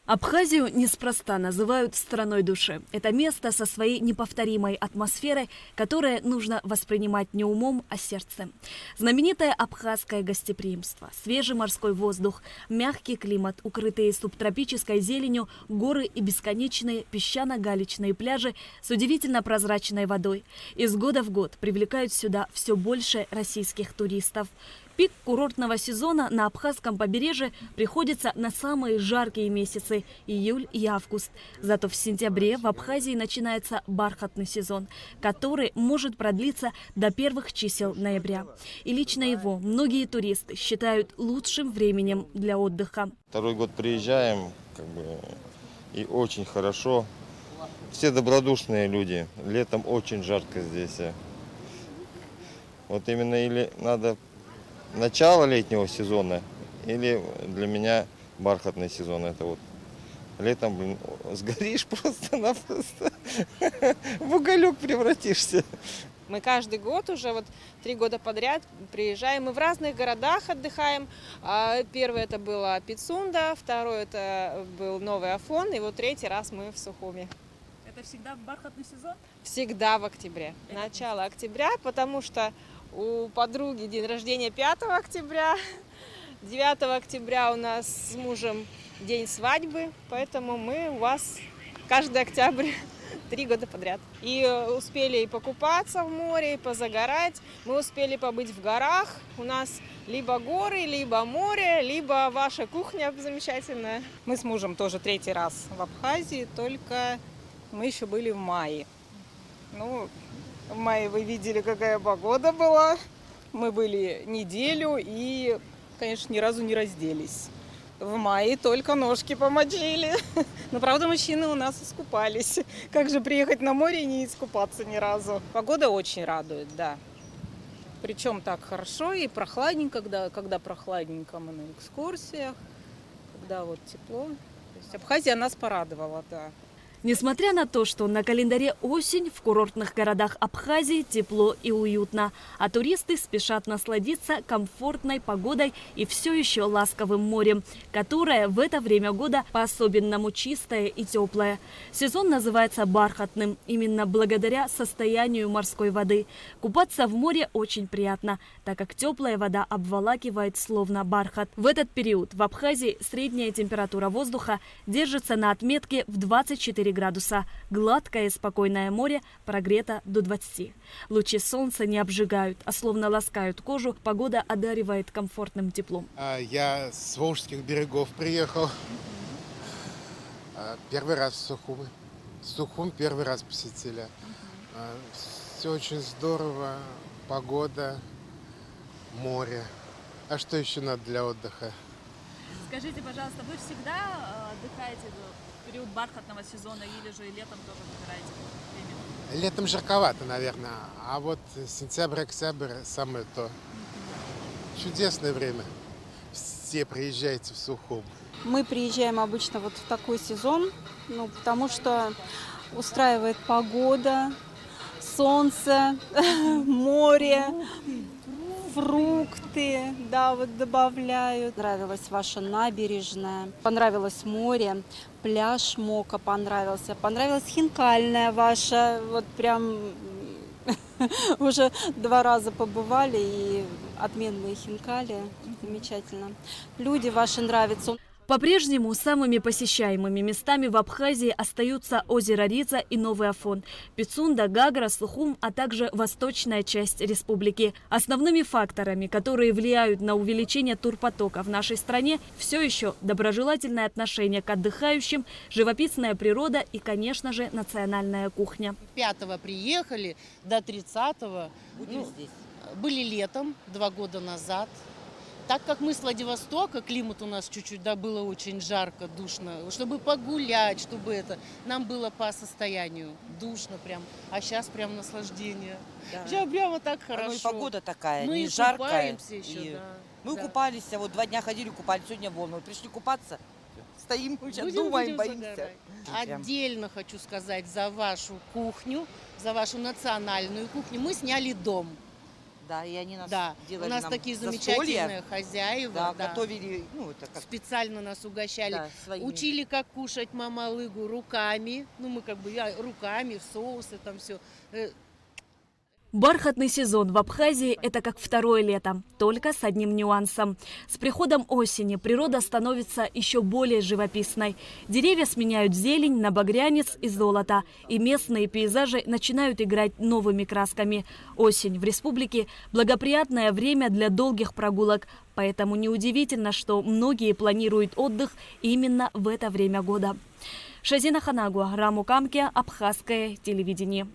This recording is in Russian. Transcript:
Абхазию неспроста называют «страной души». Это место со своей неповторимой атмосферой, которое нужно воспринимать не умом, а сердцем. Знаменитое абхазское гостеприимство, свежий морской воздух, мягкий климат, укрытые субтропической зеленью горы и бесконечные песчано-галечные пляжи с удивительно прозрачной водой. Из года в год привлекают сюда все больше российских туристов. Пик курортного сезона на абхазском побережье приходится на самые жаркие месяцы – июль и август. Зато в сентябре в Абхазии начинается бархатный сезон, который может продлиться до первых чисел ноября. И лично его многие туристы считают лучшим временем для отдыха. Второй год приезжаем, и очень хорошо. Все добродушные люди. Летом очень жарко здесь. Вот именно или надо начало летнего сезона, или для меня бархатный сезон. Это вот летом, сгоришь просто-напросто, в уголек превратишься. Мы каждый год уже 3 года подряд приезжаем. Мы в разных городах отдыхаем. Первый это была Пицунда, второй это был Новый Афон, и вот третий раз мы в Сухуми. Это всегда бархатный сезон? Всегда в октябре. Начало октября, потому что у подруги день рождения 5 октября. 9 октября у нас с мужем день свадьбы, поэтому мы у вас каждый октябрь 3 года подряд. И успели и покупаться в море, и позагорать. Мы успели побыть в горах. У нас либо горы, либо море, либо ваша кухня замечательная. Мы с мужем тоже 3-й раз в Абхазии, только мы еще были в мае. В мае вы видели, какая погода была. Мы были неделю и, конечно, ни разу не разделись. В мае только ножки помочили. Но, правда, мужчины у нас искупались. Как же приехать на море и не искупаться ни разу? Погода очень радует, да. Причем так хорошо и прохладненько, когда прохладненько мы на экскурсиях, когда вот тепло. То есть Абхазия нас порадовала, да. Несмотря на то, что на календаре осень, в курортных городах Абхазии тепло и уютно, а туристы спешат насладиться комфортной погодой и все еще ласковым морем, которое в это время года по-особенному чистое и теплое. Сезон называется бархатным именно благодаря состоянию морской воды. Купаться в море очень приятно, так как теплая вода обволакивает словно бархат. В этот период в Абхазии средняя температура воздуха держится на отметке в 24 градуса. Гладкое и спокойное море прогрето до 20. Лучи солнца не обжигают, а словно ласкают кожу. Погода одаривает комфортным теплом. Я с Волжских берегов приехал. Первый раз в Сухум. Сухум первый раз посетили. Все очень здорово. Погода, море. А что еще надо для отдыха? Скажите, пожалуйста, вы всегда отдыхаете в период бархатного сезона или же летом тоже выбираете время? Летом жарковато, наверное. А вот сентябрь-октябрь самое то. Чудесное время. Все приезжайте в Сухум. Мы приезжаем обычно вот в такой сезон, потому что устраивает погода, солнце, море, фрукты, да, вот добавляют. Нравилась ваша набережная, понравилось море, пляж Мока понравился, понравилась хинкальная ваша, вот прям уже 2 раза побывали, и отменные хинкали, замечательно. Люди ваши нравятся. По-прежнему самыми посещаемыми местами в Абхазии остаются озеро Риза и Новый Афон, Пицунда, Гагра, Сухум, а также восточная часть республики. Основными факторами, которые влияют на увеличение турпотока в нашей стране, все еще доброжелательное отношение к отдыхающим, живописная природа и, конечно же, национальная кухня. 5-го приехали, до 30-го были летом 2 года назад. Так как мы с Владивостока, климат у нас чуть-чуть, было очень жарко, душно, чтобы погулять, нам было по состоянию душно прям, а сейчас прям наслаждение. Да. Сейчас прямо так хорошо. Ну и погода такая, мы не жаркая. еще, да. Мы купались, 2 дня ходили, купались, сегодня волны. Пришли купаться, стоим, сейчас Будем думаем, боимся. загорать. Отдельно хочу сказать за вашу кухню, за вашу национальную кухню. Мы сняли дом. Да, и они нас Да, делали у нас нам такие застолья. замечательные хозяева. Да, да. готовили, ну, это как Специально нас угощали. да, своими. Учили, как кушать мамалыгу руками. Ну, мы как бы руками, в соусы там все. Бархатный сезон в Абхазии – это как второе лето, только с одним нюансом. С приходом осени природа становится еще более живописной. Деревья сменяют зелень на багрянец и золото, и местные пейзажи начинают играть новыми красками. Осень в республике – благоприятное время для долгих прогулок, поэтому неудивительно, что многие планируют отдых именно в это время года. Шазина Ханагуа, Раму Камке, Абхазское телевидение.